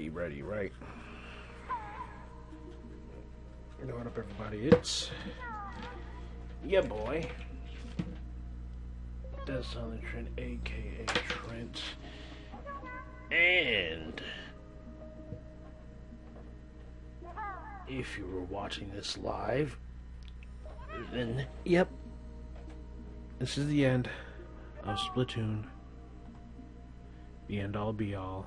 ready, right? What up, everybody? It's boy, Dead Silent Trent, aka Trent, and if you were watching this live, then this is the end of Splatoon. The end all be all.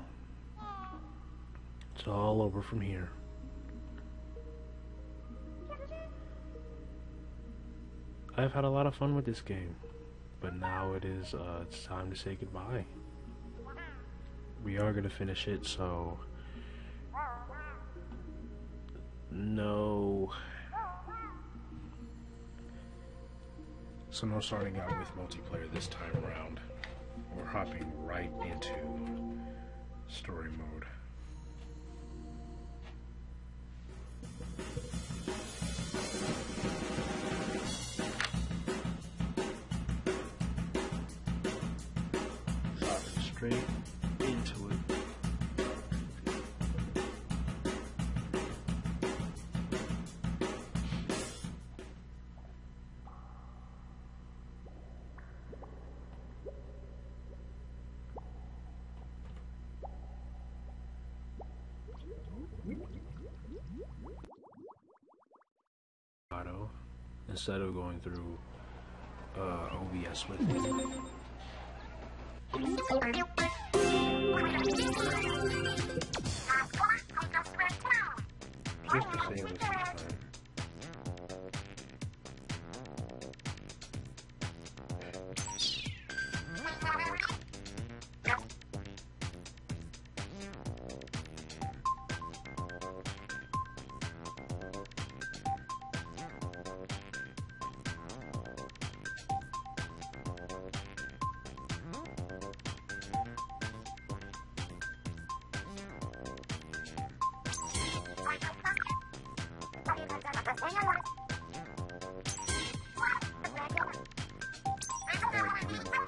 It's all over from here. I've had a lot of fun with this game, but now it's time to say goodbye. We are gonna finish it, so no starting out with multiplayer this time around. We're hopping right into story mode. Hopping straight into it. Instead of going through OBS with it. Just to save us some time.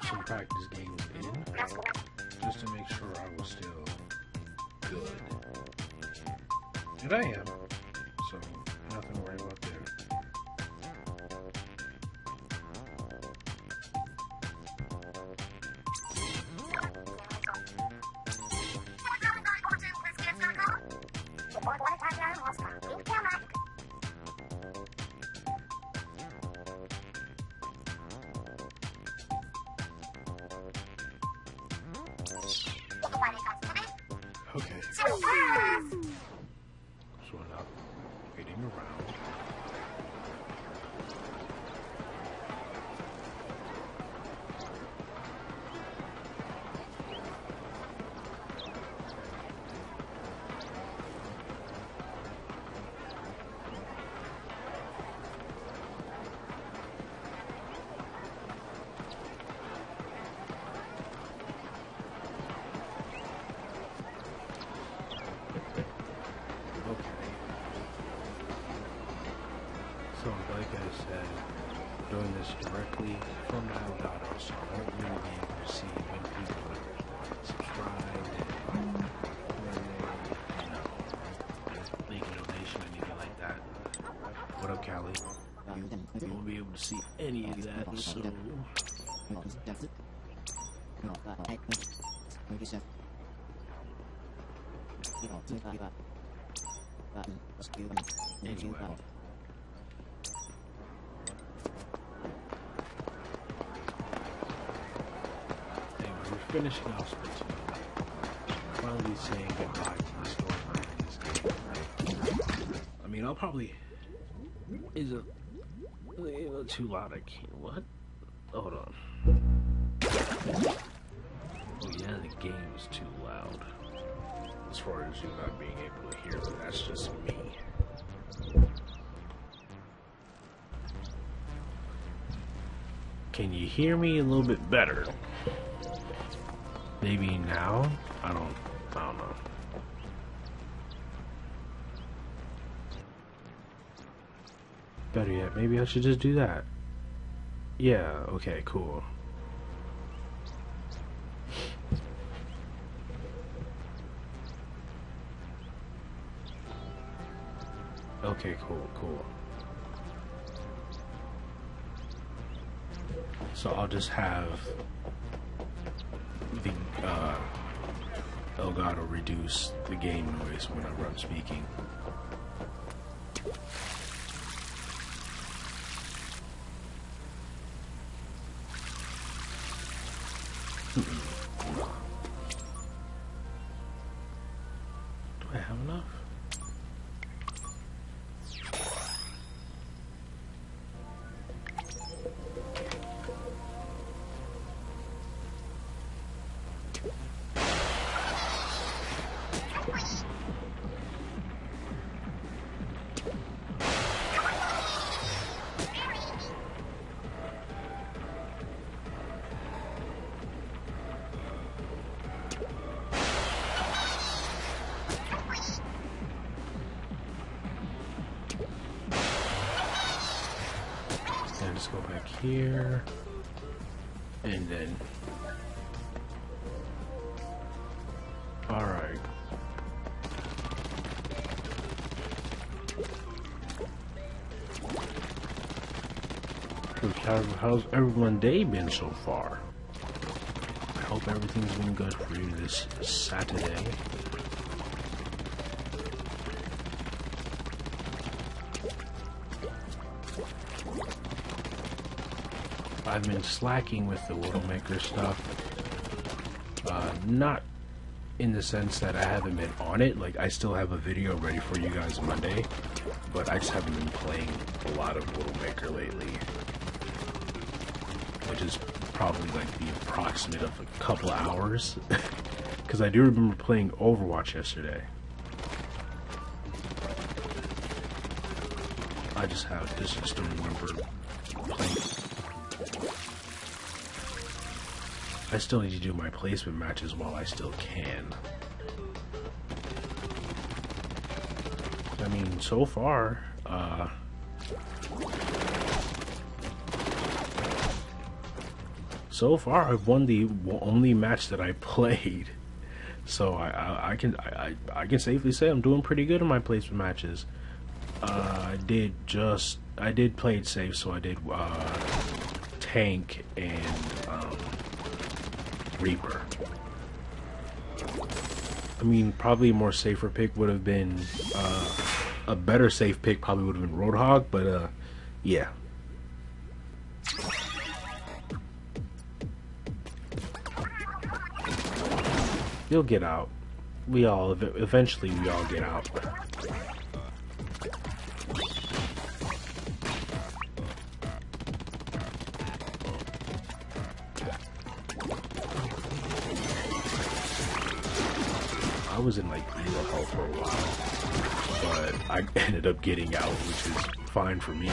Some practice games in, just to make sure I was still good. And I am, so nothing to worry about there. Okay. So now, waiting around. So, like I said, doing this directly from the Elgato, so I won't really be able to see when people subscribe and when they leave a donation, anything like that. What up, Callie? You won't be able to see any of that, so anyway. Finishing off Splatoon. Finally saying goodbye to the story of this game. I mean, I'll probably... Is it a little too loud? I can't... What? Hold on. Oh yeah, the game is too loud. As far as you not being able to hear, but that's just me. Can you hear me a little bit better? Maybe now? I don't know. Better yet, maybe I should just do that. Yeah, okay, cool. Okay, cool. So I'll just have the Elgato reduce the game noise whenever I'm speaking. Do I have enough? Just go back here, and then, all right. How's everyone's day been so far? I hope everything's been good for you this Saturday. I've been slacking with the Widowmaker stuff. Not in the sense that I haven't been on it. Like, I still have a video ready for you guys Monday, but I just haven't been playing a lot of Widowmaker lately, which is probably like the approximate of a couple hours. Because I do remember playing Overwatch yesterday. I just don't remember playing. I still need to do my placement matches while I still can. I mean, so far, I've won the only match that I played. So I can safely say I'm doing pretty good in my placement matches. I did play it safe, so I did tank and Reaper. I mean, probably a more safer pick would have been a better safe pick. Probably would have been Roadhog, but yeah. You'll get out. Eventually we all get out. I was in like elo hell for a while, but I ended up getting out, which is fine for me.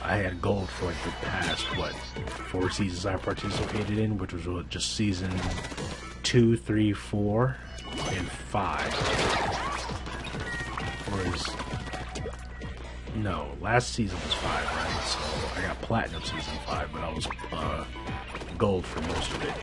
I had gold for like the past 4 seasons I participated in, which was just season 2, 3, 4, and 5. Whereas, no, last season was 5, right? So I got platinum season 5, but I was gold for most of it.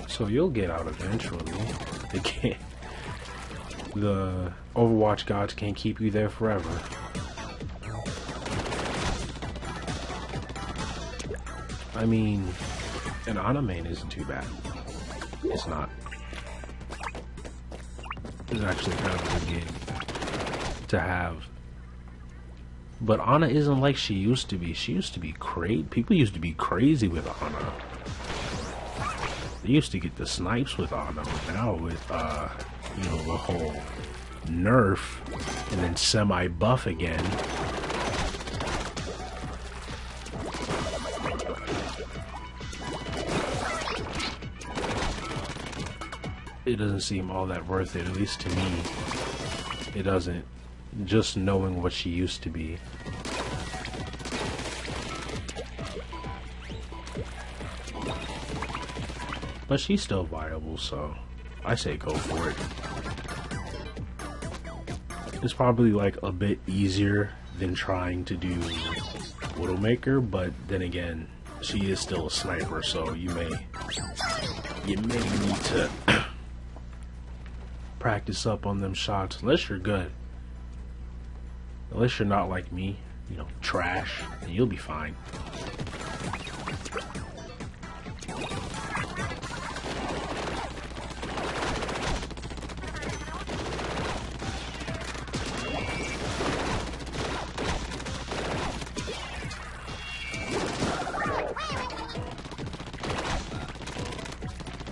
So you'll get out eventually. They can't. The Overwatch gods can't keep you there forever. I mean, an Ana main isn't too bad. It's not. It's actually kind of a good game to have. But Ana isn't like she used to be. She used to be crazy. People used to be crazy with Ana. They used to get the snipes with Ana, but now with, you know, the whole nerf and then semi-buff again. It doesn't seem all that worth it, at least to me. It doesn't. Just knowing what she used to be. But she's still viable, so I say go for it. It's probably like a bit easier than trying to do Widowmaker, but then again, she is still a sniper, so you may need to practice up on them shots, unless you're good. Unless you're not like me, you know, trash, and you'll be fine.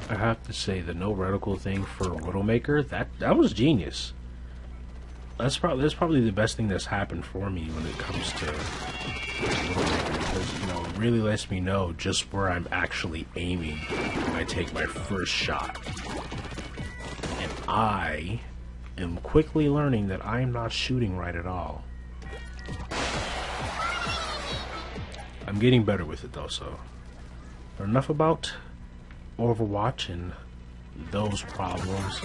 I have to say, the no reticle thing for Widowmaker, that was genius. That's probably the best thing that's happened for me when it comes to Widowmaker, because, you know, it really lets me know just where I'm actually aiming when I take my first shot. And I am quickly learning that I am not shooting right at all. I'm getting better with it though, so. But enough about Overwatch and those problems.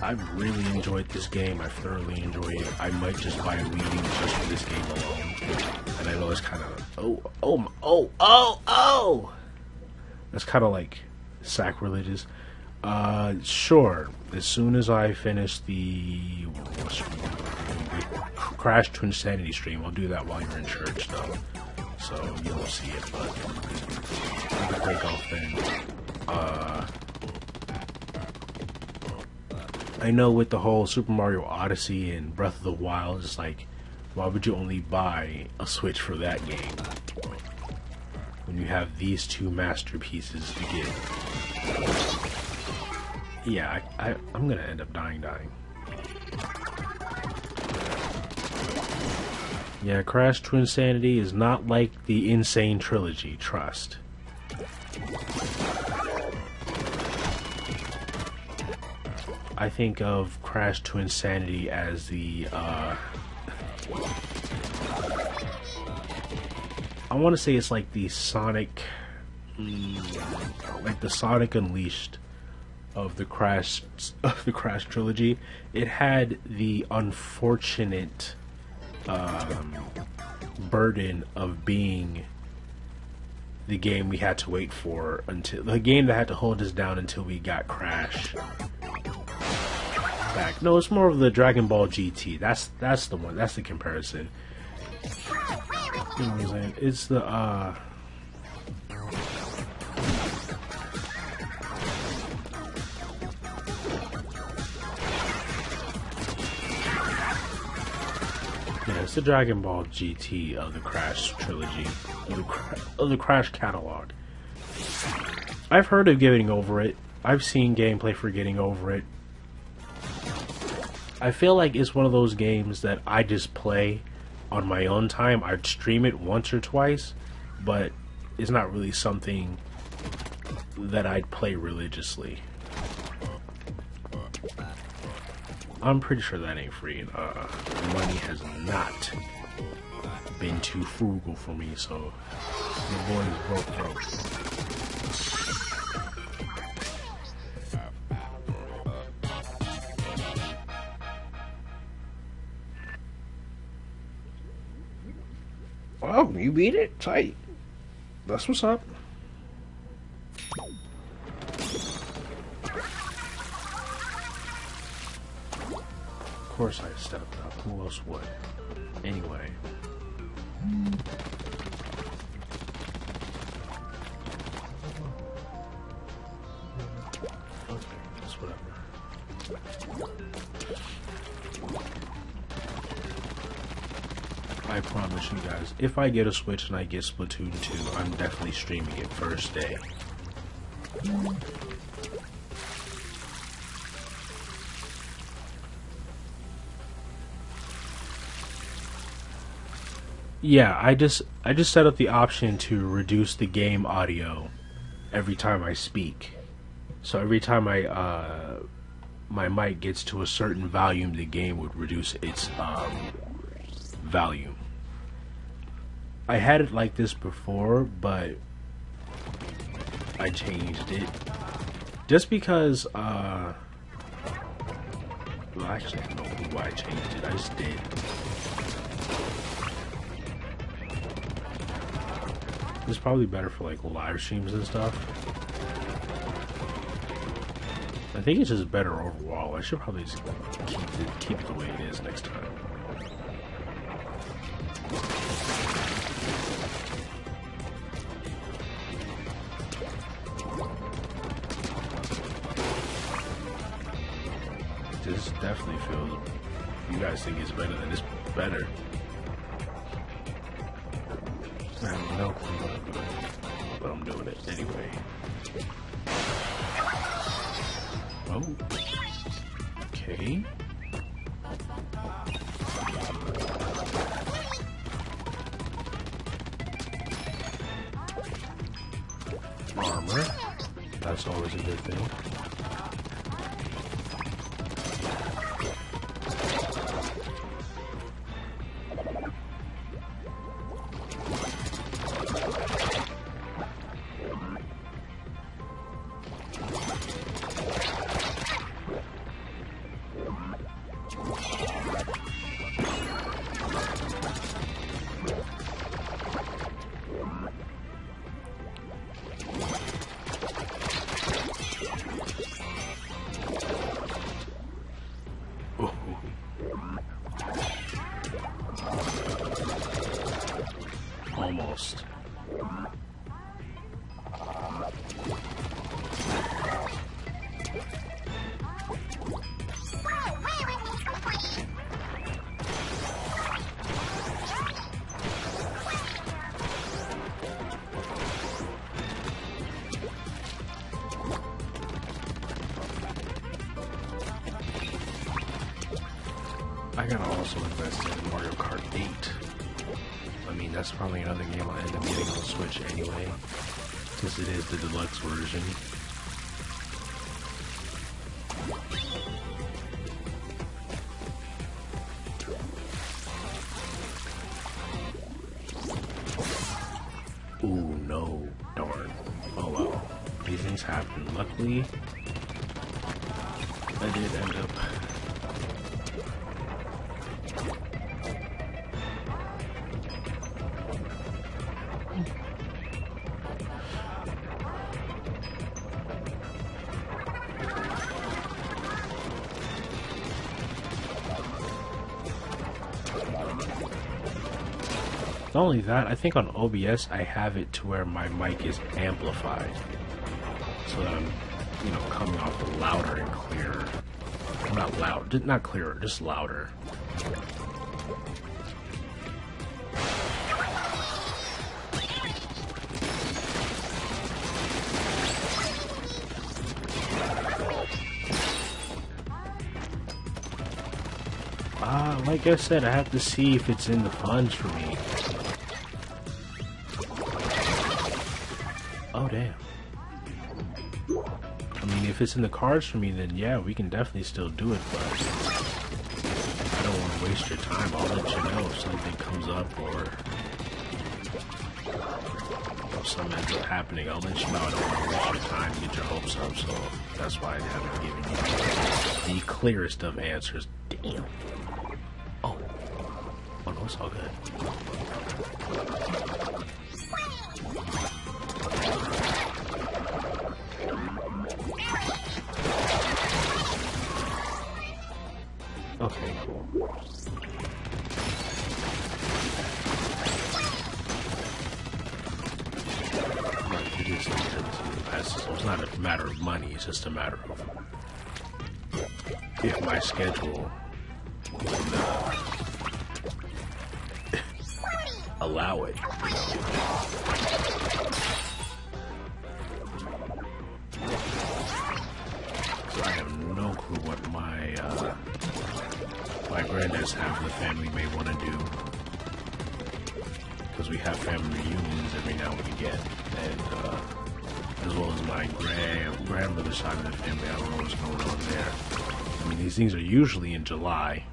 I've really enjoyed this game. I thoroughly enjoy it. I might just buy a Wii just for this game alone. And I know it's kind of that's kind of like sacrilegious. Sure. As soon as I finish the Crash to Insanity stream, I'll do that while you're in church, though. So you won't see it, but I can take off then. I know with the whole Super Mario Odyssey and Breath of the Wild, it's like, why would you only buy a Switch for that game when you have these two masterpieces to get? Yeah, I'm gonna end up dying. Yeah, Crash to Insanity is not like the Insane Trilogy, trust. I think of Crash to Insanity as the, I want to say it's like the Sonic, like the Sonic Unleashed of the Crash trilogy. It had the unfortunate burden of being the game we had to wait for, until the game that had to hold us down until we got Crash back. No, it's more of the Dragon Ball GT. That's the one. That's the comparison. You know what I'm saying? It's the yeah, it's the Dragon Ball GT of the Crash trilogy, of the Crash catalog. I've heard of Getting Over It. I've seen gameplay for Getting Over It. I feel like it's one of those games that I just play on my own time. I'd stream it once or twice, but it's not really something that I'd play religiously. I'm pretty sure that ain't free, and money has not been too frugal for me, so the boy is broke. Well, you beat it? Tight. That's what's up. Of course I stepped up. Who else would? Anyway. Okay, that's whatever. I promise you guys, if I get a Switch and I get Splatoon 2, I'm definitely streaming it first day. Yeah, I just set up the option to reduce the game audio every time I speak. So every time my mic gets to a certain volume, the game would reduce its volume. I had it like this before, but I changed it just because Well, actually, I don't know why I changed it. I just did. This is probably better for like live streams and stuff. I think it's just better overall. I should probably just keep it the way it is next time. This definitely feels. You guys think it's better than it's better. I have no clue what I'm doing, but I'm doing it anyway. Oh. Okay. Armor. That's always a good thing. Almost. I gotta also invest in Mario Kart 8. I mean, that's probably another game I'll end up getting on the Switch anyway, since it is the deluxe version. Ooh, no. Darn. Oh well. These things happen. Luckily, I did end up... Not only that, I think on OBS I have it to where my mic is amplified, so that I'm, you know, coming off louder and clearer. Not loud, not clearer, just louder. Like I said, I have to see if it's in the funds for me. Oh, damn. I mean, if it's in the cards for me, then yeah, we can definitely still do it, but I don't want to waste your time. I'll let you know if something comes up or if something ends up happening. I'll let you know. I don't want to waste your time and get your hopes up, so that's why I haven't given you the clearest of answers. Damn. Oh. Oh no, it's all good. Okay, cool. Right, it is so it's not a matter of money, it's just a matter of if my schedule would allow it, you know. So I have no clue what my granddad's half of the family may want to do, because we have family reunions every now and again, and as well as my grandmother's side of the family. I don't know what's going on there. I mean, these things are usually in July.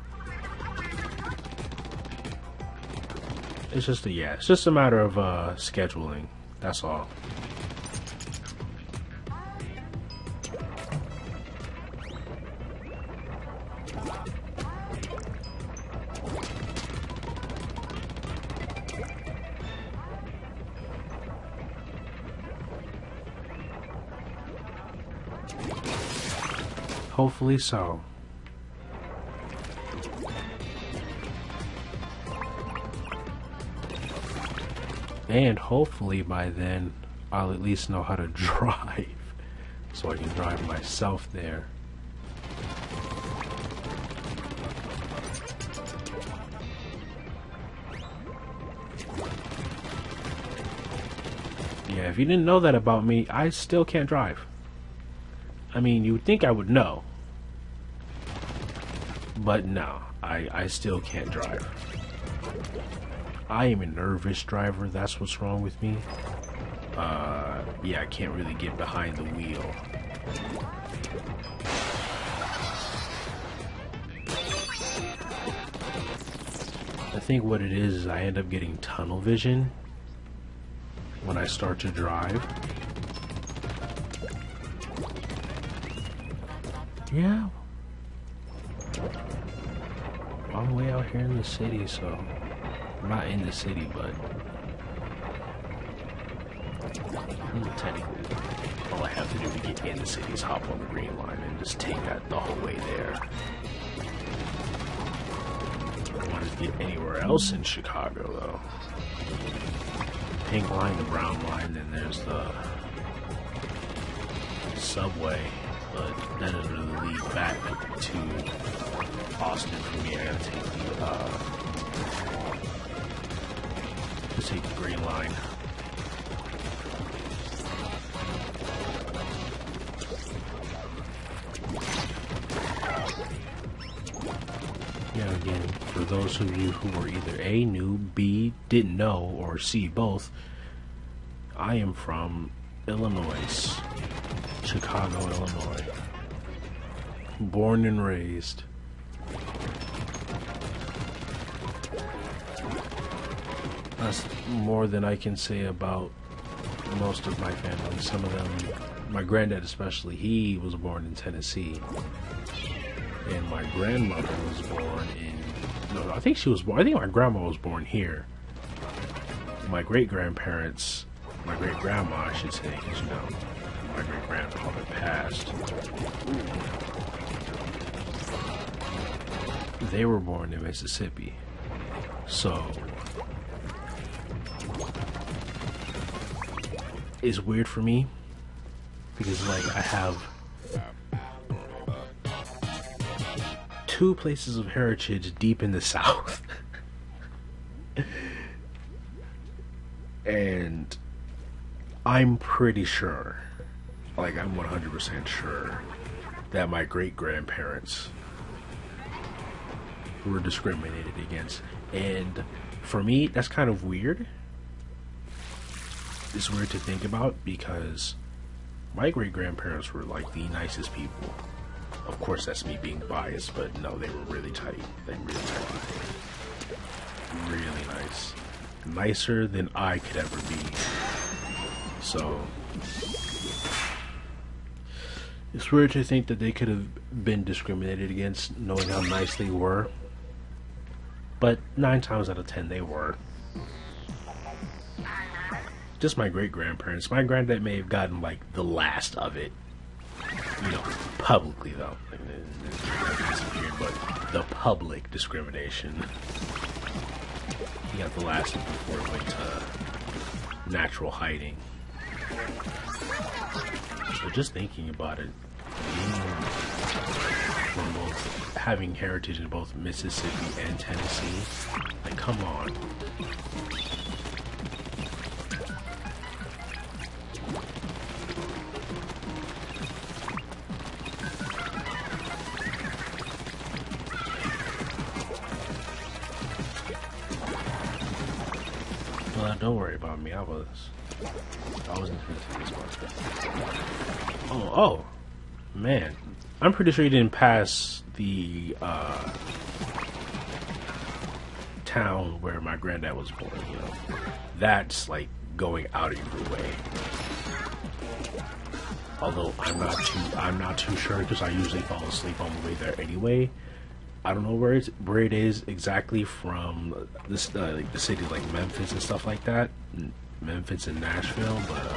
It's just it's just a matter of scheduling. That's all. Hopefully so. And hopefully by then I'll at least know how to drive, so I can drive myself there. Yeah, if you didn't know that about me, I still can't drive. I mean, you would think I would know, but no, I still can't drive. I am a nervous driver, that's what's wrong with me. Yeah, I can't really get behind the wheel. I think what it is I end up getting tunnel vision when I start to drive. Yeah. I'm way out here in the city, so I'm not in the city, but technically all I have to do to get in the city is hop on the green line and just take that the whole way there. I don't want to get anywhere else in Chicago, though. Pink line, the brown line, then there's the subway, but that doesn't really lead back to Austin for me. I gotta take the green line. Yeah, again, for those of you who were either A, new, B, didn't know, or C, both, I am from Illinois, Chicago, Illinois. Born and raised. That's more than I can say about most of my family. Some of them, my granddad especially, he was born in Tennessee. And my grandmother was born in, no, I think my grandma was born here. My great-grandparents, my great-grandma, I should say, because, you know, my great-grandfather passed. They were born in Mississippi. So it's weird for me because, like, I have two places of heritage deep in the South. And I'm pretty sure, like, I'm 100% sure that my great-grandparents were discriminated against. And for me, that's kind of weird. It's weird to think about because my great-grandparents were like the nicest people. Of course, that's me being biased, but no, they were really tight. They were really tight. Really nice. Nicer than I could ever be. So it's weird to think that they could have been discriminated against, knowing how nice they were. But 9 times out of 10, they were. Just my great-grandparents. My granddad may have gotten, like, the last of it. You know, publicly, though. It's weird, but the public discrimination. He got the last of it before it went to natural hiding. So just thinking about it, from both having heritage in both Mississippi and Tennessee, like, come on. Don't worry about me. I wasn't going to take this one. Oh, man. I'm pretty sure you didn't pass the town where my granddad was born. You know, that's like going out of your way. Although I'm not too sure because I usually fall asleep on the way there anyway. I don't know where it is exactly from this like the cities like Memphis and stuff like that, Memphis and Nashville. But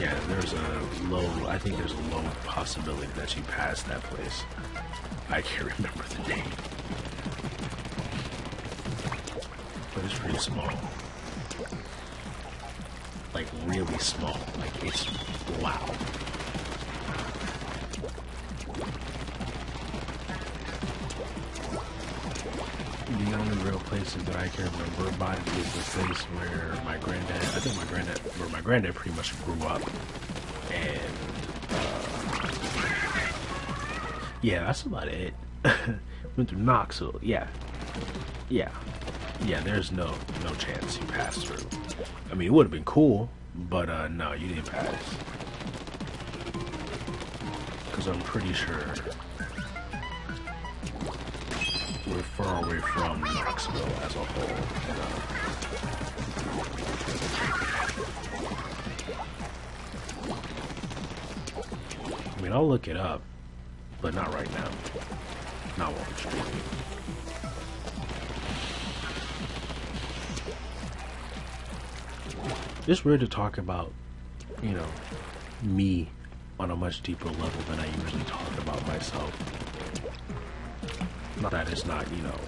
yeah, there's a low. I think there's a low possibility that you pass that place. I can't remember the name, but it's pretty small. Like really small. Like it's wow. The only real places that I can remember about it is the place where my granddad, I think my granddad pretty much grew up. And, yeah, that's about it. Went through Knoxville, yeah. Yeah, there's no chance you pass through. I mean, it would have been cool, but, no, you didn't pass. Because I'm pretty sure we're far away from Knoxville as a whole. I mean, I'll look it up, but not right now. Not while I'm streaming. It's weird to talk about, you know, me on a much deeper level than I usually talk about myself. Not that it's not, you know,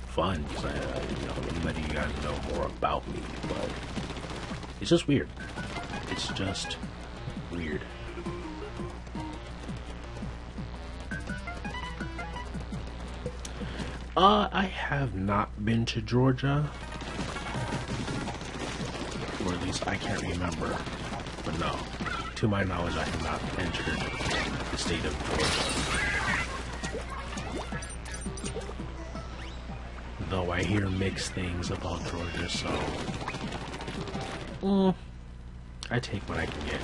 fun, because you know, I'm letting you guys know more about me, but it's just weird. It's just weird. I have not been to Georgia, or at least I can't remember, but no, to my knowledge, I have not entered the state of Georgia. Though I hear mixed things about Georgia, so I take what I can get.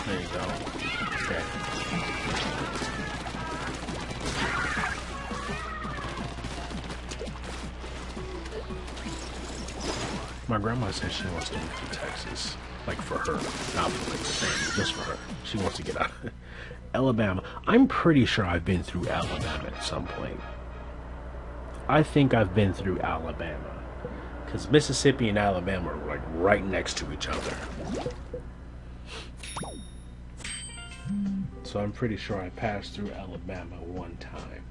There you go. Okay. My grandma said she wants to move to Texas. Like for her. Not for like the family, just for her. She wants to get out. Alabama. I'm pretty sure I've been through Alabama at some point. I think I've been through Alabama. Because Mississippi and Alabama are like right next to each other. So I'm pretty sure I passed through Alabama one time.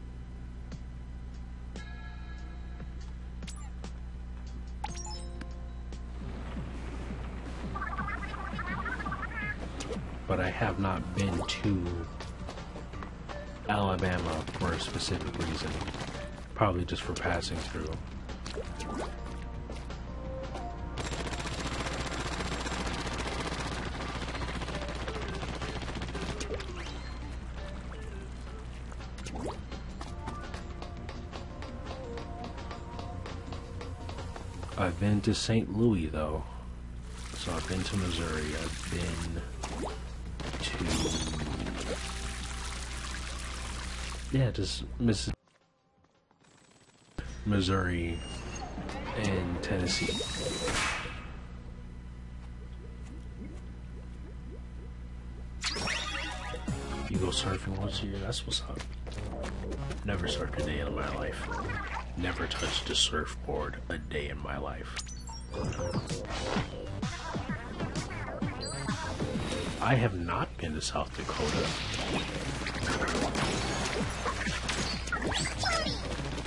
But I have not been to Alabama for a specific reason. Probably just for passing through. I've been to St. Louis though. So I've been to Missouri. I've been to, yeah, just Missouri and Tennessee. You go surfing once a year, that's what's up. Never surfed a day in my life. Never touched a surfboard a day in my life. I have not been to South Dakota.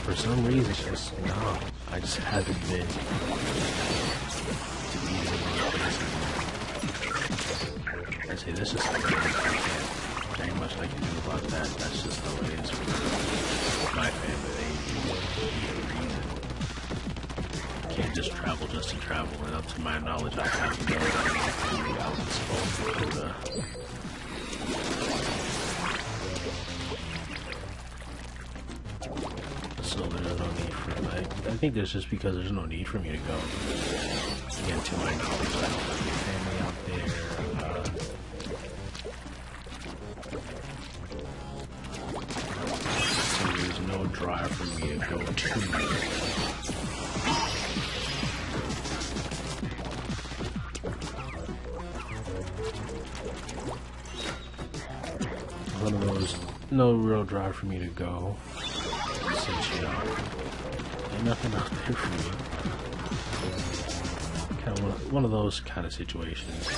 For some reason, it's just, no, I just haven't been to either of those places. I say, this is something I can't, there ain't much I can do about that. That's just how it is for me. just travel just to travel, and up to my knowledge, I have no idea how it's supposed to. So there's no need for like, I think there's just because there's no need for me to go. Again, to my knowledge, I don't have any family out there. So there's no drive for me to go to. One of those, no real drive for me to go. Since, you know, ain't nothing out there for me. Kind of one of those kind of situations.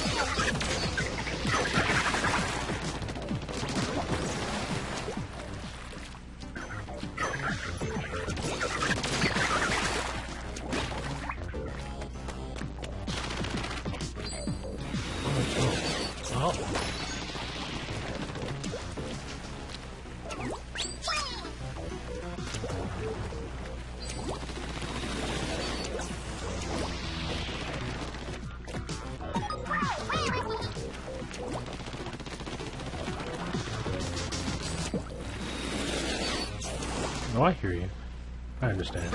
Oh. No, I hear you. I understand.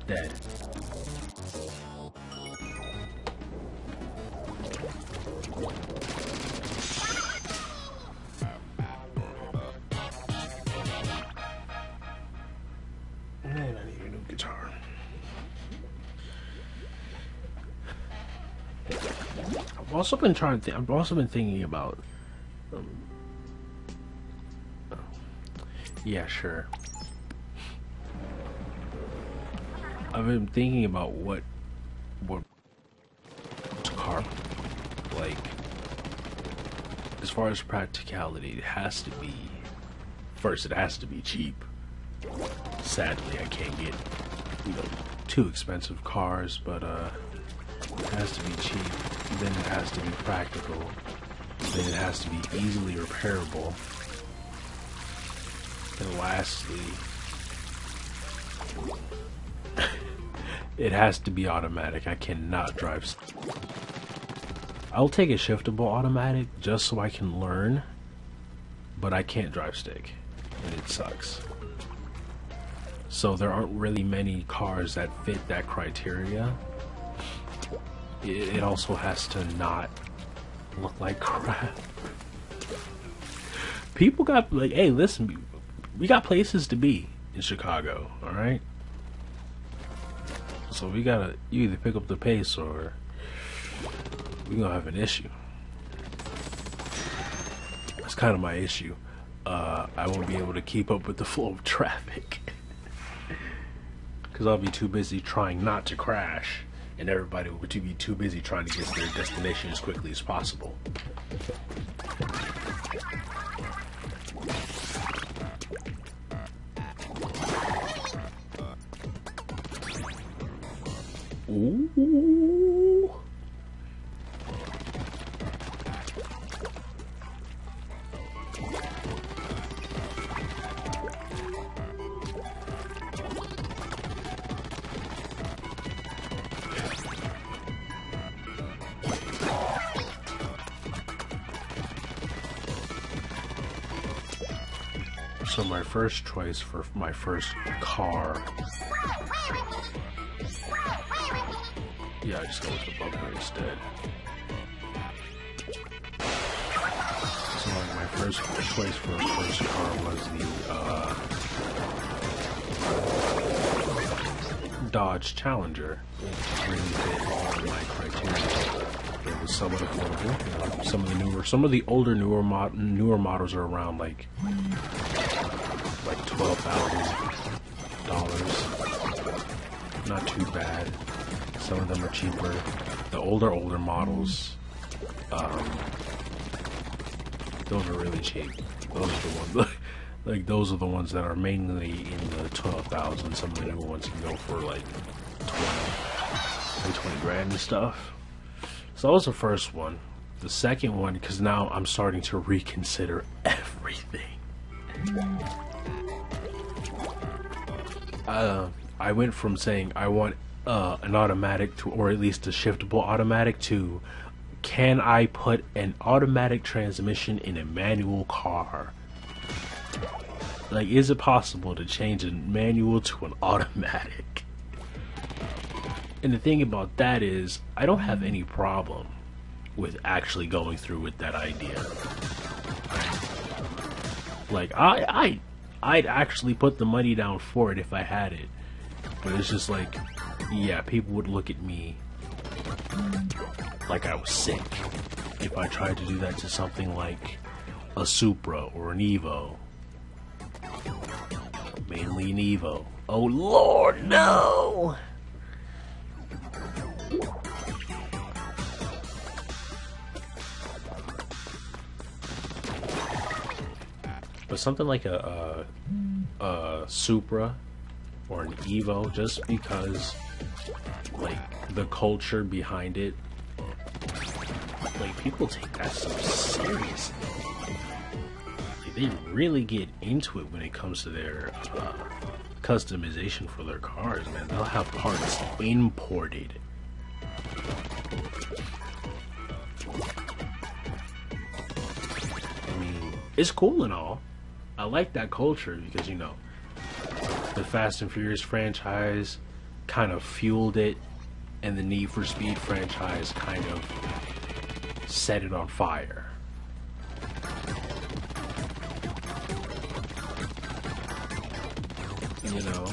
Dead. Man, I need a new guitar. I've also been thinking about. Yeah, sure. I've been thinking about what car, like, as far as practicality, it has to be, first it has to be cheap. Sadly, I can't get, you know, too expensive cars, but it has to be cheap, then it has to be practical, then it has to be easily repairable, and lastly, it has to be automatic. I cannot drive. I'll take a shiftable automatic just so I can learn, but I can't drive stick, and it sucks. So there aren't really many cars that fit that criteria. It also has to not look like crap. People got, like, hey, listen, we got places to be in Chicago, alright? So we gotta, you either pick up the pace or we gonna have an issue. That's kind of my issue. I won't be able to keep up with the flow of traffic. Because I'll be too busy trying not to crash, and everybody will be too busy trying to get to their destination as quickly as possible. Ooh. So my first choice for my first car, yeah, I just go with the bumper instead. So like my first choice for a first car was the Dodge Challenger. It really fit all of my criteria. It was somewhat affordable. You know, some of the older newer models are around like $12,000. not too bad. Some of them are cheaper. The older models, those are really cheap. Those are the ones, like those are the ones that are mainly in the 12,000. Some of the newer ones can go for like 20 grand and stuff. So that was the first one. The second one, because now I'm starting to reconsider everything. I went from saying I want an automatic to, or at least a shiftable automatic, to can I put an automatic transmission in a manual car? Like, is it possible to change a manual to an automatic? And the thing about that is, I don't have any problem with actually going through with that idea. Like, I'd actually put the money down for it if I had it. But it's just like, yeah, people would look at me like I was sick if I tried to do that to something like a Supra or an Evo. Mainly an Evo. Oh Lord, no! But something like a Supra or an Evo, just because, like, the culture behind it, like, people take that so seriously. Like, they really get into it when it comes to their customization for their cars, man. They'll have parts imported. I mean, it's cool and all. I like that culture because, you know, the Fast and Furious franchise kind of fueled it, and the Need for Speed franchise kind of set it on fire. You know,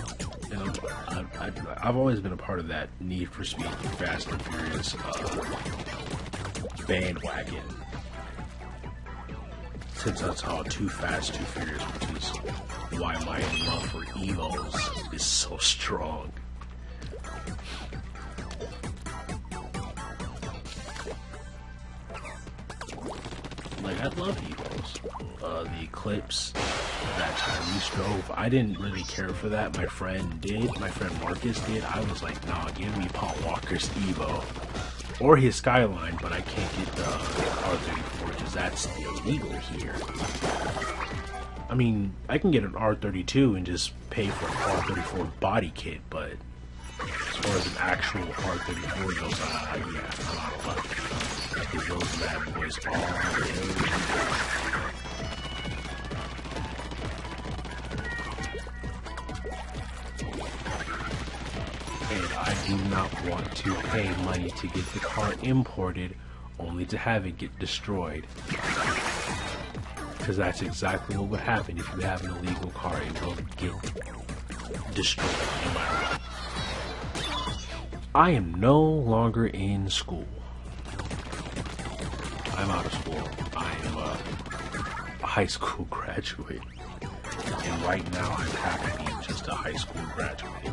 and I've always been a part of that Need for Speed, Fast and Furious bandwagon. Since I saw Too Fast, Too Furious, which is why my love for Evos is so strong. Like, I love Evos. The Eclipse that Tyrese drove, I didn't really care for that. My friend did. My friend Marcus did. I was like, nah, give me Paul Walker's Evo. Or his Skyline, but I can't get the R34 because that's illegal here. I mean, I can get an R32 and just pay for an R34 body kit, but as far as an actual R34 goes, yeah, I'm out of luck. I think those bad boys all day. And I do not want to pay money to get the car imported only to have it get destroyed. Because that's exactly what would happen if you have an illegal car and it'll get destroyed no matter what. I am no longer in school. I'm out of school. I am a high school graduate. And right now I'm happy being just a high school graduate.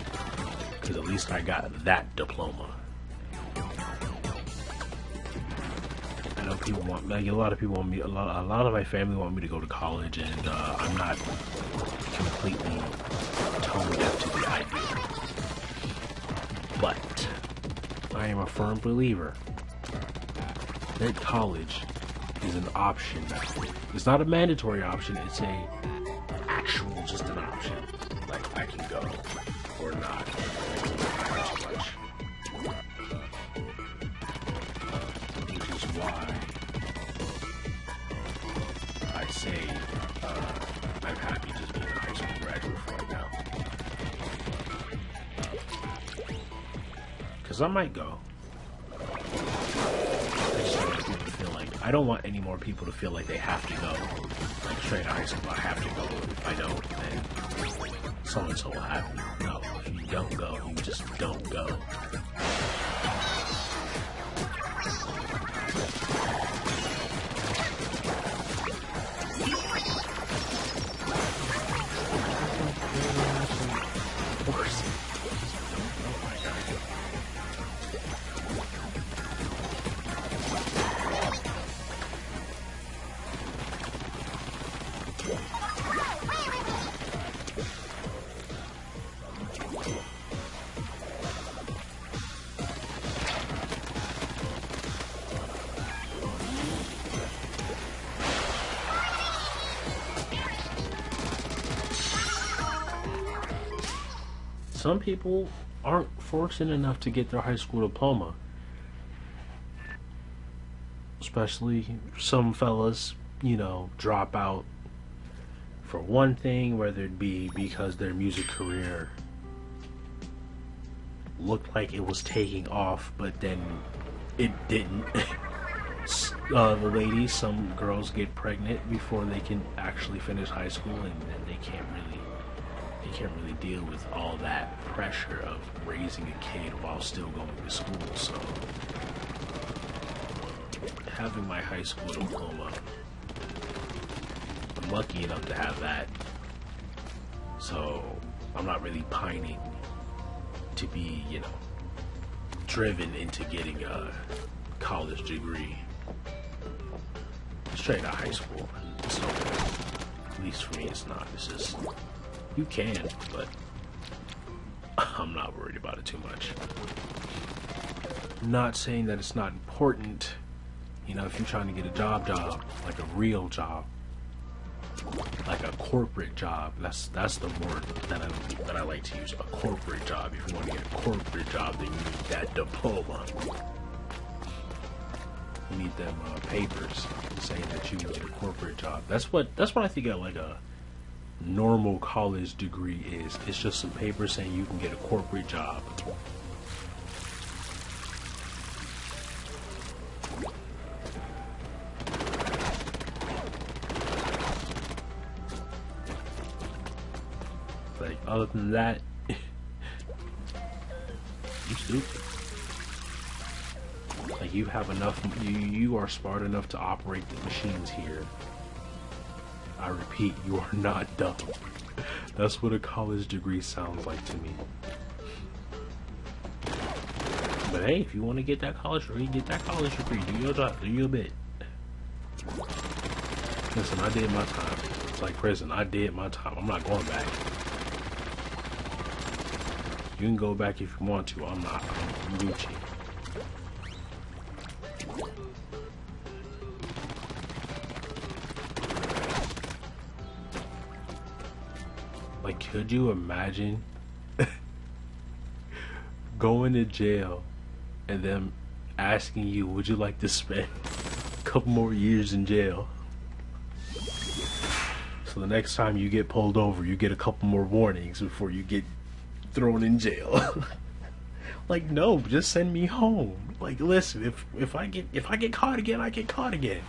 Because at least I got that diploma. I know people want, like, a lot of people want me, a lot of my family want me to go to college, and I'm not completely tone deaf to the idea. But I am a firm believer that college is an option. It's not a mandatory option, it's a actual, just an option. Like, I can go or not. Which is why I say I'm happy just being a high school graduate for right now. Because I might go. I don't want any more people to feel like they have to go. Like, straight out of high school, I have to go. If I don't, then so-and-so will have me. No, if you don't go, you just don't go. Of course. some people aren't fortunate enough to get their high school diploma. Especially some fellas, you know, drop out for one thing, whether it be because their music career looked like it was taking off, but then it didn't. The ladies, some girls get pregnant before they can actually finish high school, and then they can't really deal with all that pressure of raising a kid while still going to school. So having my high school diploma, I'm lucky enough to have that, so I'm not really pining to be, you know, driven into getting a college degree straight out of high school. So, at least for me, it's not. It's just, you can, but I'm not worried about it too much. Not saying that it's not important. You know, if you're trying to get a job, like a real job, like a corporate job, that's the word that I like to use. A corporate job. If you want to get a corporate job, then you need that diploma. You need them papers saying that you can get a corporate job. That's what I think of like a normal college degree is. It's just some paper saying you can get a corporate job. Like, other than that, you stupid. Like, you have enough, you are smart enough to operate the machines here. I repeat, you are not dumb. That's what a college degree sounds like to me. But hey, if you want to get that college degree, get that college degree. Do your job, do your bit. Listen, I did my time. It's like prison. I did my time. I'm not going back. You can go back if you want to. I'm not. I'm Gucci. Like, could you imagine going to jail and them asking you, would you like to spend a couple more years in jail? So the next time you get pulled over, you get a couple more warnings before you get thrown in jail. Like, no, just send me home. Like, listen, if I get caught again, I get caught again.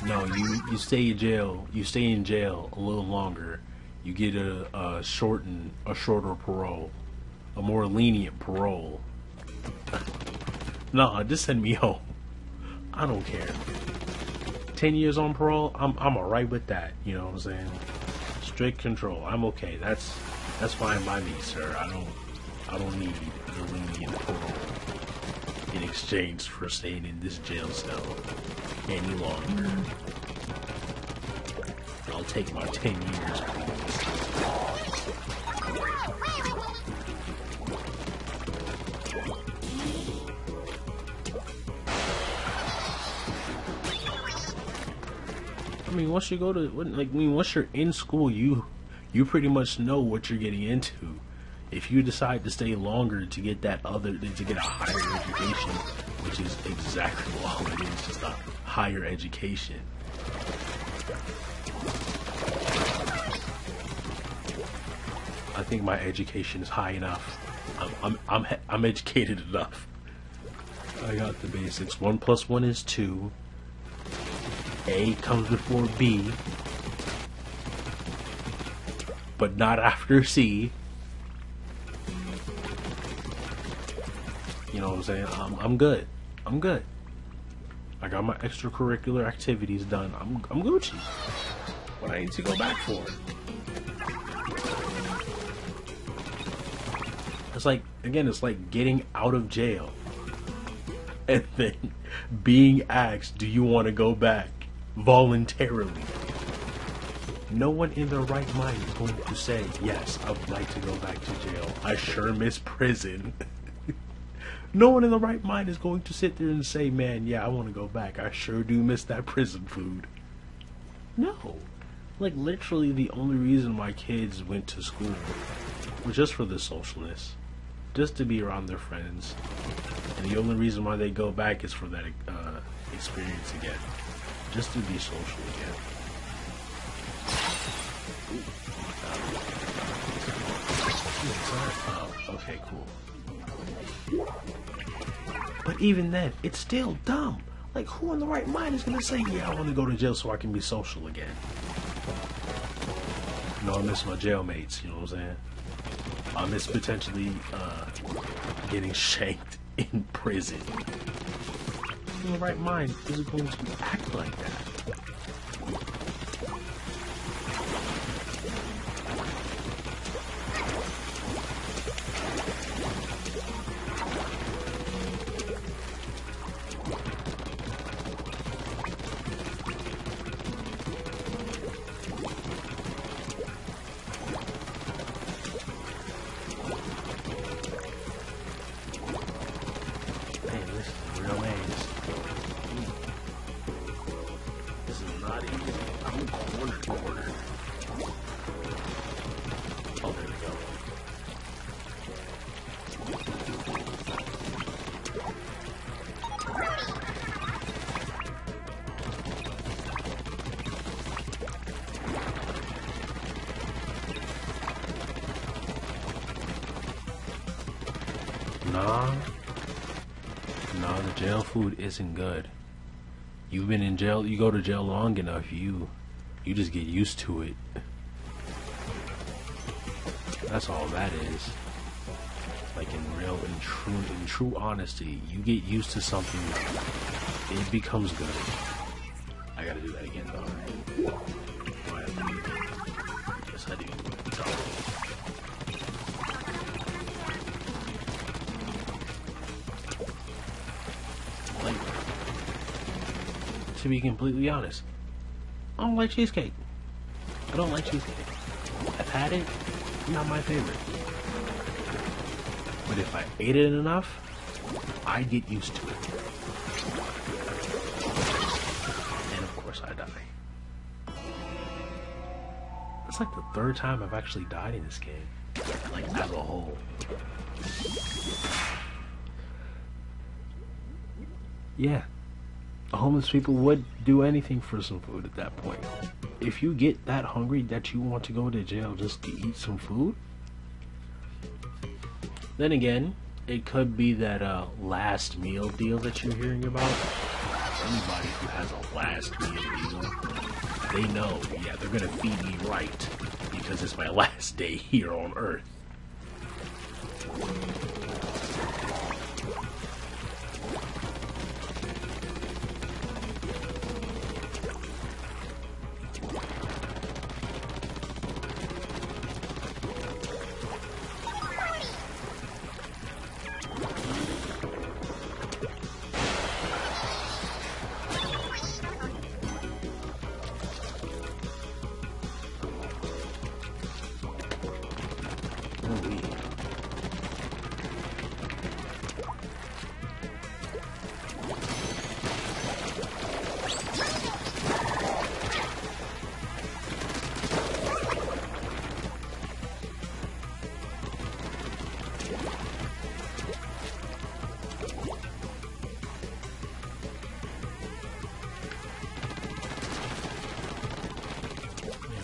No, you stay in jail. You stay in jail a little longer. You get a shorter parole, a more lenient parole. No, just send me home. I don't care. 10 years on parole, I'm alright with that. You know what I'm saying? Strict control. I'm okay. That's fine by me, sir. I don't need a lenient parole in exchange for staying in this jail cell any longer. I'll take my 10 years, please. I mean, once you go to, once you're in school, you pretty much know what you're getting into. If you decide to stay longer to get to get a higher education, which is exactly all it is, just a higher education. I think my education is high enough. I'm educated enough. I got the basics. 1 + 1 is 2. A comes before B, but not after C. You know what I'm saying? I'm good. I'm good. I got my extracurricular activities done. I'm Gucci. What I need to go back for? It's like, again, it's like getting out of jail and then being asked, do you want to go back voluntarily? No one in their right mind is going to say, yes, I would like to go back to jail. I sure miss prison. No one in the right mind is going to sit there and say, man, yeah, I want to go back. I sure do miss that prison food. No. Like, literally the only reason my kids went to school But just for the socialness, just to be around their friends. And the only reason why they go back is for that experience again. Just to be social again. Oh, okay, cool. But even then, it's still dumb. Like, who in the right mind is gonna say, yeah, I want to go to jail so I can be social again? You know, I miss my jail mates, you know what I'm saying? I miss potentially getting shanked in prison. Who in the right mind is going to act like that? Nah, the jail food isn't good. You've been in jail, you go to jail long enough, you just get used to it. That's all that is. Like in true honesty, you get used to something, it becomes good. I gotta do that again though. Yes, I do. To be completely honest, I don't like cheesecake. I don't like cheesecake. I've had it, not my favorite. But if I ate it enough, I get used to it. And of course I die. That's like the third time I've actually died in this game. Like as a whole. Yeah. Homeless people would do anything for some food at that point. If you get that hungry that you want to go to jail just to eat some food, then again, it could be that last meal deal that you're hearing about. Anybody who has a last meal deal, they know, yeah, they're gonna feed me right because it's my last day here on Earth.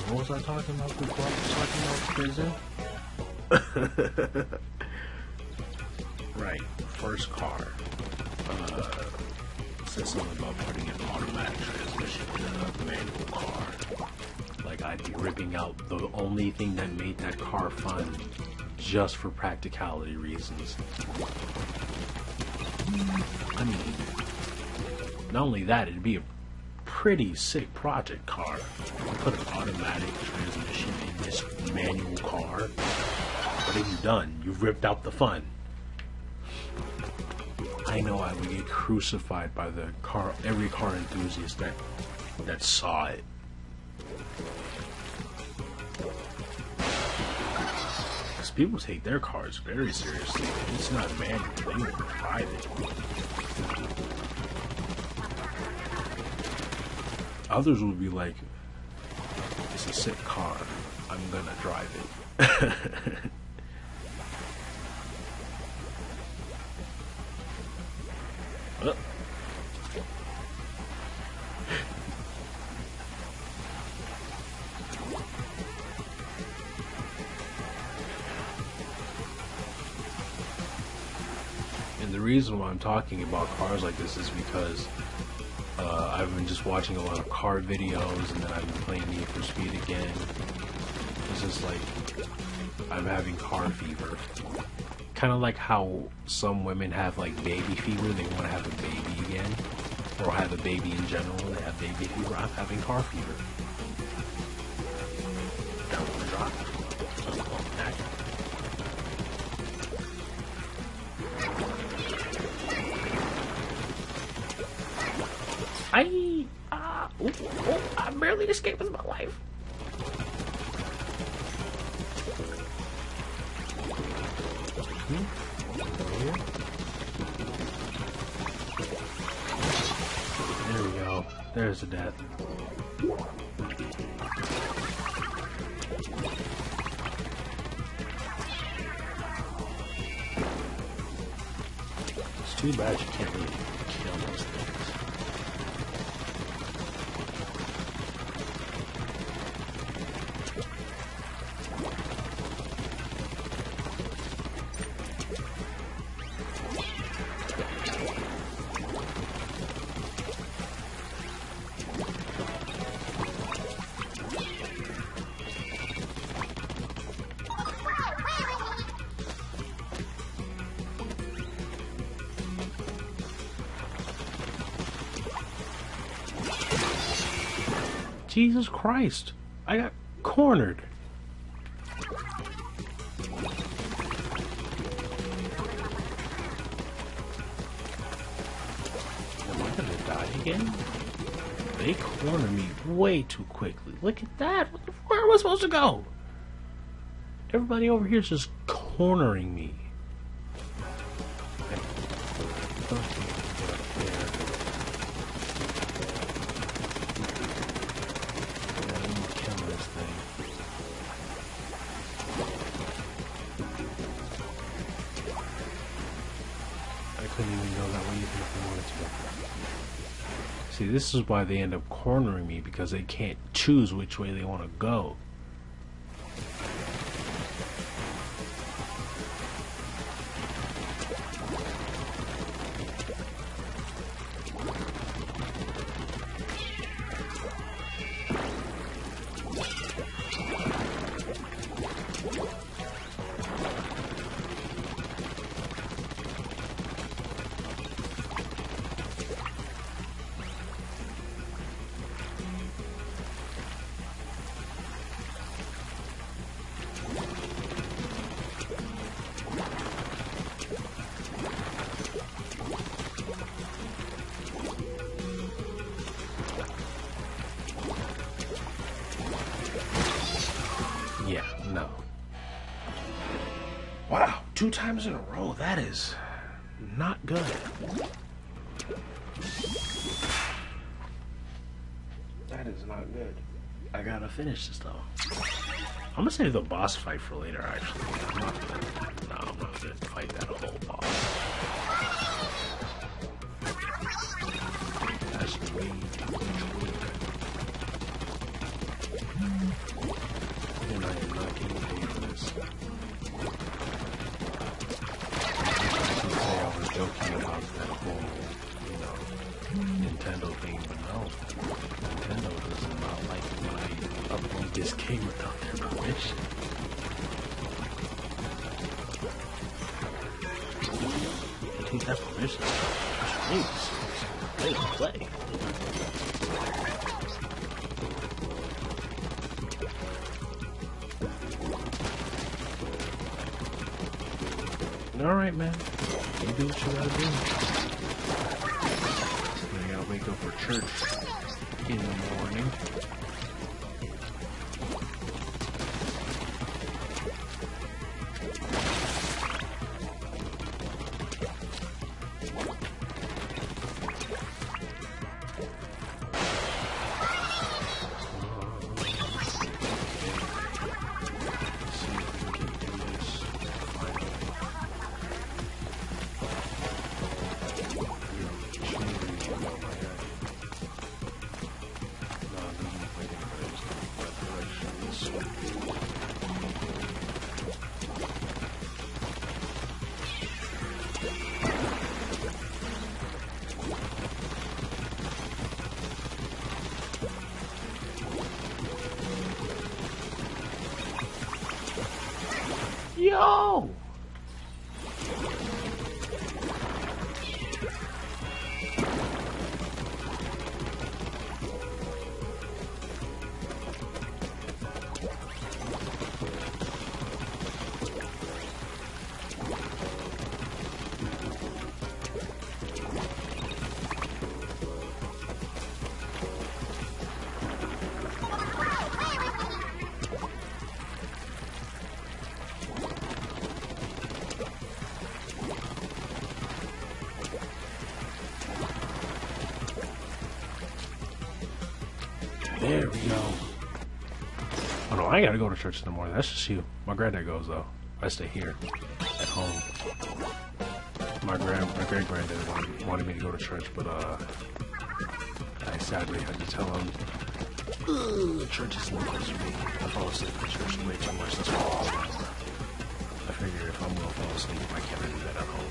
What was I talking about before I was talking about prison? Right, first car. Said something about putting an automatic transmission in a manual car. Like I'd be ripping out the only thing that made that car fun just for practicality reasons. I mean, not only that, it'd be a pretty sick project car. Put an automatic transmission in this manual car. What have you done? You've ripped out the fun. I know I would get crucified by every car enthusiast that saw it. Because people take their cars very seriously. It's not manual, they would drive it. Others would be like, it's a sick car, I'm gonna drive it. And the reason why I'm talking about cars like this is because I've been just watching a lot of car videos, and then I've been playing Need for Speed again. It's just like I'm having car fever. Kind of like how some women have like baby fever, they want to have a baby again, or have a baby in general, they have baby fever. I'm having car fever. Don't want to drive. I barely escaped with my life. There we go. There's the death. It's too bad you can't really kill those things. Jesus Christ, I got cornered. Am I gonna die again? They cornered me way too quickly. Look at that. Where am I supposed to go? Everybody over here is just cornering me. See, this is why they end up cornering me, because they can't choose which way they want to go. Yeah, no. Wow, 2 times in a row. That is not good. That is not good. I gotta finish this though. I'm gonna save the boss fight for later, actually. I'm not gonna fight that whole boss. That's way too much work. And I am not getting paid for this. I should say I was joking about that whole, Nintendo thing, but no. Nintendo does not like when I upload this game without their permission. They take that permission. Jeez. They don't play. Alright, man. You do what you gotta do. I gotta wake up for church in the morning. Yo! There we go. Oh no, I ain't gotta go to church in the morning. That's just you. My granddad goes though. I stay here at home. My great granddad wanted me to go to church, but I sadly had to tell him church is no place for me. I fall asleep at church way too much. That's why I figure if I'm gonna fall asleep, I can't do that at home.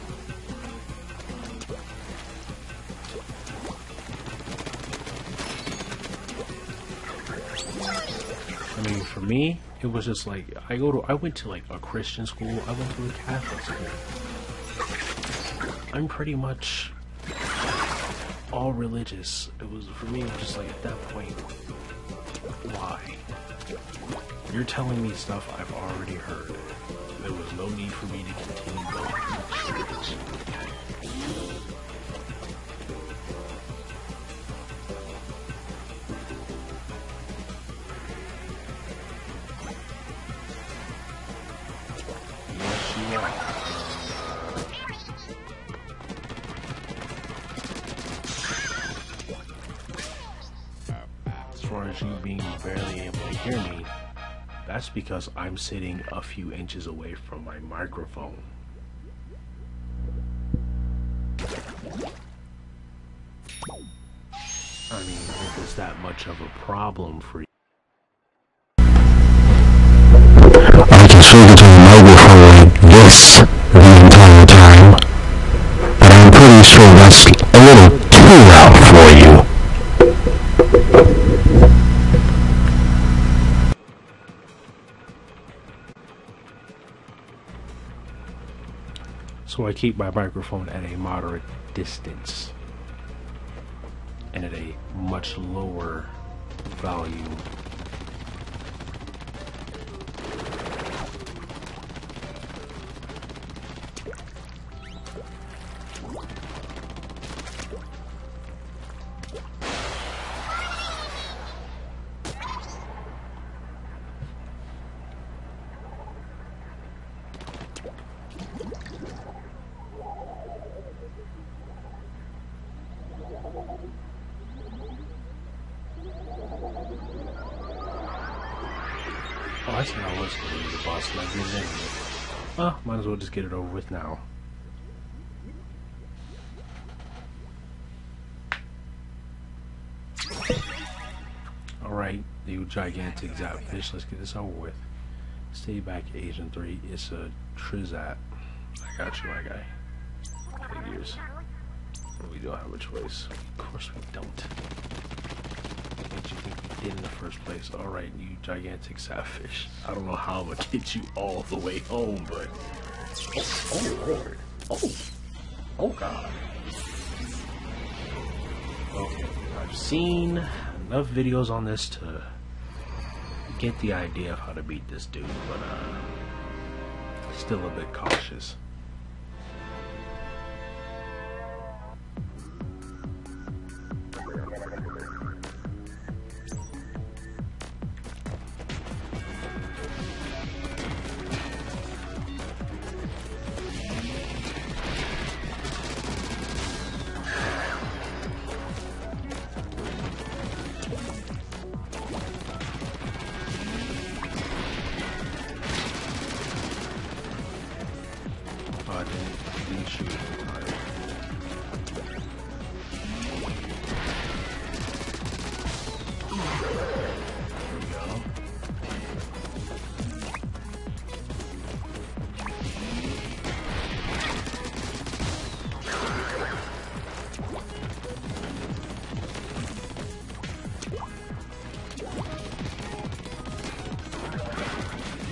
I mean, for me, it was just like I went to like a Christian school. I went to a Catholic school. I'm pretty much all religious. It was for me. It was just like at that point, why? You're telling me stuff I've already heard. There was no need for me to continue going to church. As far as you being barely able to hear me, that's because I'm sitting a few inches away from my microphone. I mean, if it's that much of a problem for you. I can speak to the microphone like this the entire time, but I'm pretty sure that's a little too loud for you. So I keep my microphone at a moderate distance and at a much lower volume. Oh, I said I was going to be the boss, but I didn't anyway. Well, might as well just get it over with now. Alright, you gigantic zapfish, let's get this over with. Stay back, Agent 3. It's a Trizat. I got you, my guy. Figures. We don't have a choice. Of course we don't. What did you think we did in the first place? Alright, you gigantic sapfish. I don't know how I'm gonna get you all the way home, but... Oh Lord. Oh God. Okay, I've seen enough videos on this to get the idea of how to beat this dude, but still a bit cautious.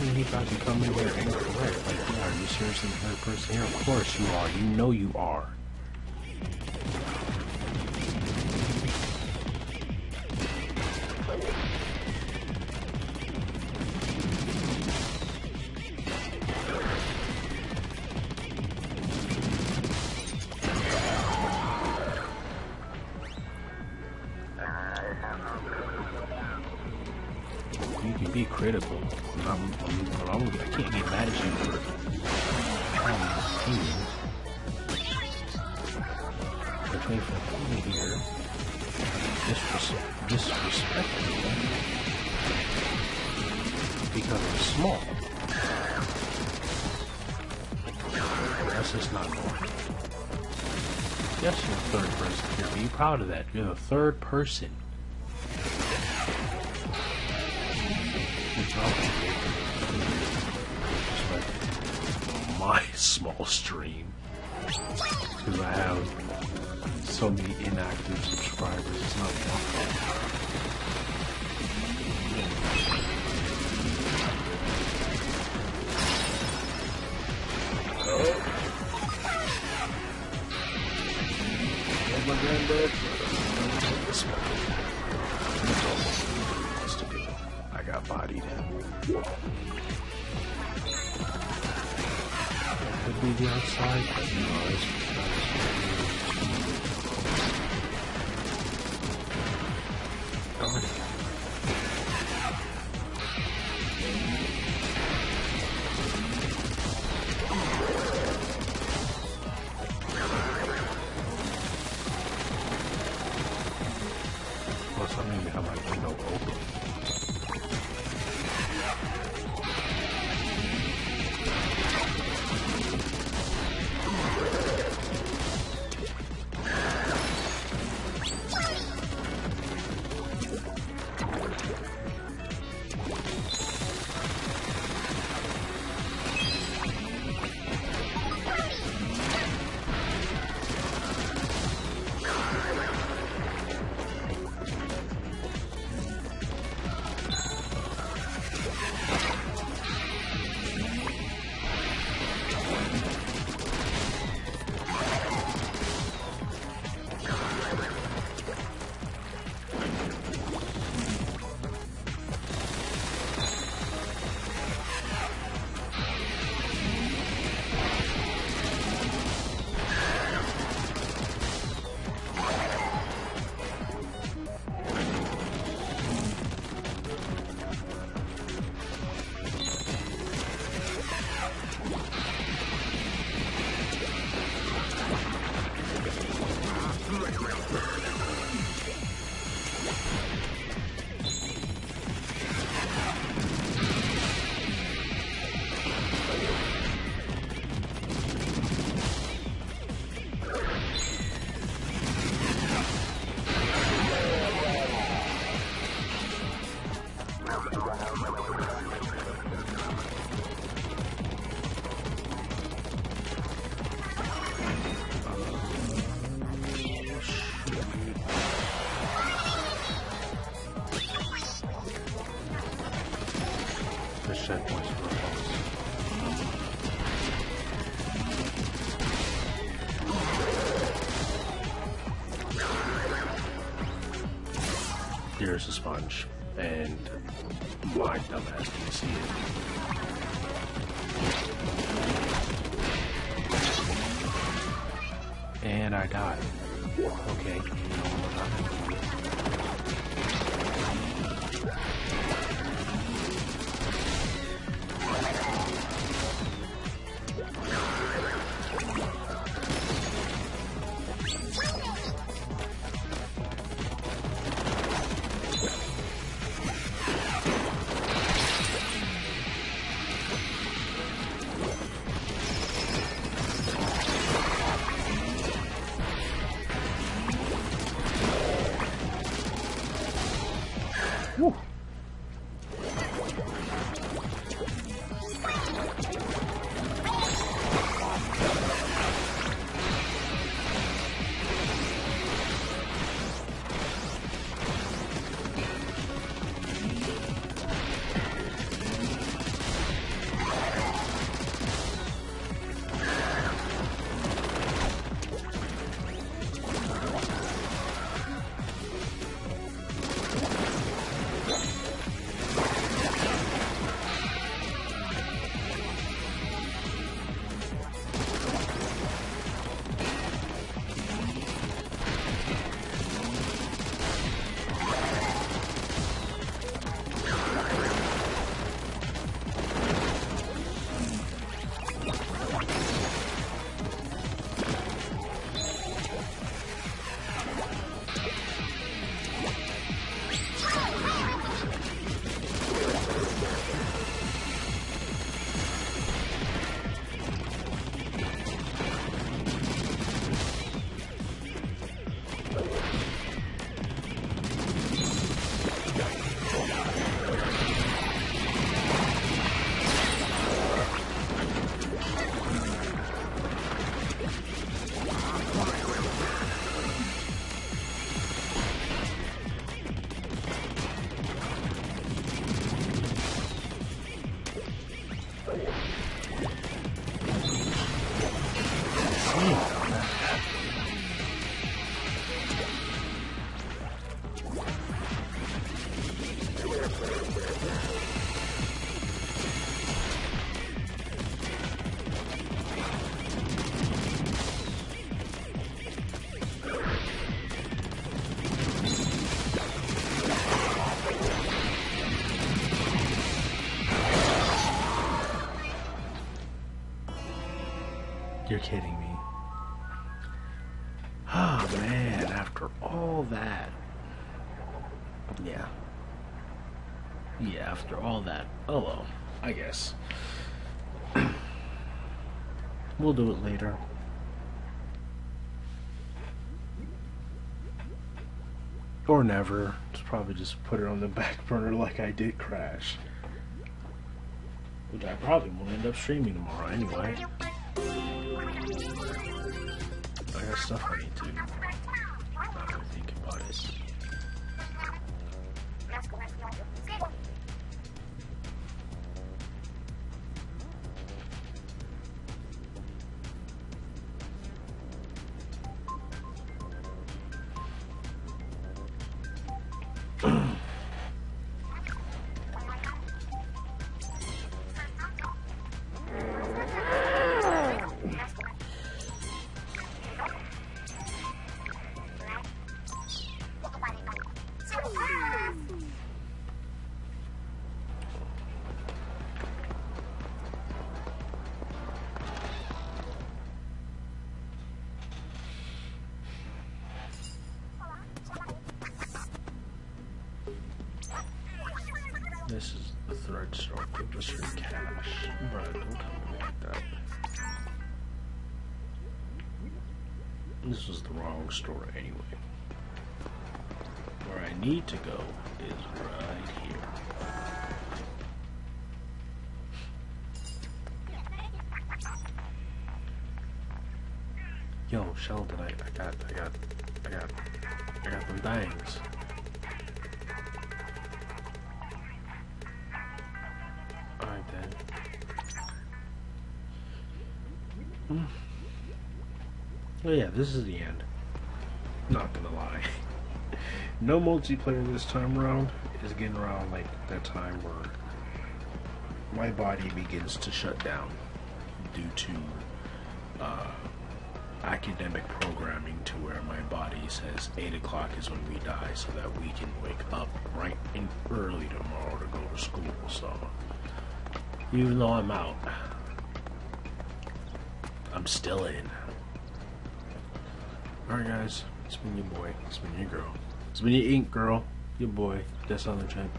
he about to come in here incorrect. Like, yeah, are you seriously the third person here? Of course you are. You know you are. You can be critical. I can't get mad at you for trying to opinion. Between for me here, disrespectful because I'm small. That's just not normal. Yes, you're a third person. Be proud of that. You're the third person. My small stream, because I have so many inactive subscribers. It's not fun. Oh my granddad. This one. What's to do? I got bodied. Could be the outside, but no, it's darn it. Plus, I don't even have my window open. Checkpoints for us. Here's a sponge, and my dumbass can see it. And I died. Okay, you know what I'm doing. You're kidding me. Oh man, after all that. Yeah. Yeah, after all that. Oh well, I guess. We'll do it later. Or never. Just probably just put it on the back burner like I did Crash. Which I probably won't end up streaming tomorrow anyway. I got stuff I need to not really think about it. This is the thread store. Give us your cash. Bro, don't tell me like that. This was the wrong store anyway. Where I need to go is right here. Yo, Sheldon, I got them things. Alright then. Oh yeah, this is the end. Not gonna lie. No multiplayer this time around. Is getting around like that time where my body begins to shut down due to academic programming, to where my body says 8 o'clock is when we die so that we can wake up right in early tomorrow to go to school. So even though I'm out, I'm still in. Alright guys, it's been your boy, it's been your girl, it's been your ink girl, your boy, that's on the chat.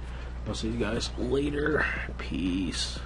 I'll see you guys later. Peace.